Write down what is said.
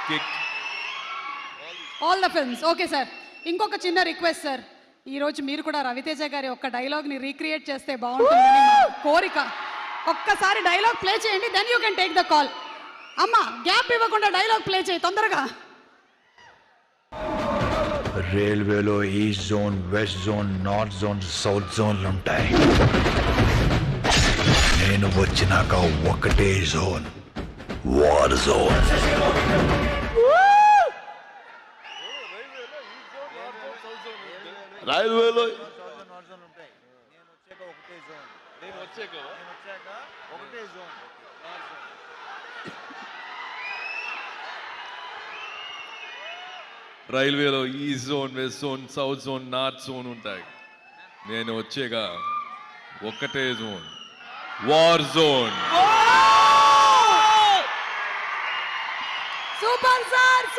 Kick. All the films. Okay sir, ఇంకొక చిన్న request sir, ఈరోజు మీరు కూడా రవితేజ గారి ఒక్క డైలాగ్ని రీక్రియేట్ చేస్తే బాగుంటుందని మా కోరిక. ఒక్కసారి డైలాగ్ ప్లే చేయండి, then you can take the call. అమ్మా, గ్యాప్ ఇవ్వకుండా డైలాగ్ ప్లే చేయి తొందరగా. రైల్వేలో east zone, west zone, north zone, south జోన్లు ఉంటాయి. నేను వచ్చినాక ఒకటే జోన్, వార్ జోన్. రైల్వేలో రైల్వేలో east zone, west zone, south zone, north zone ఉంటాయి. నేను వచ్చాక ఒకటే zone, war zone. Super sir.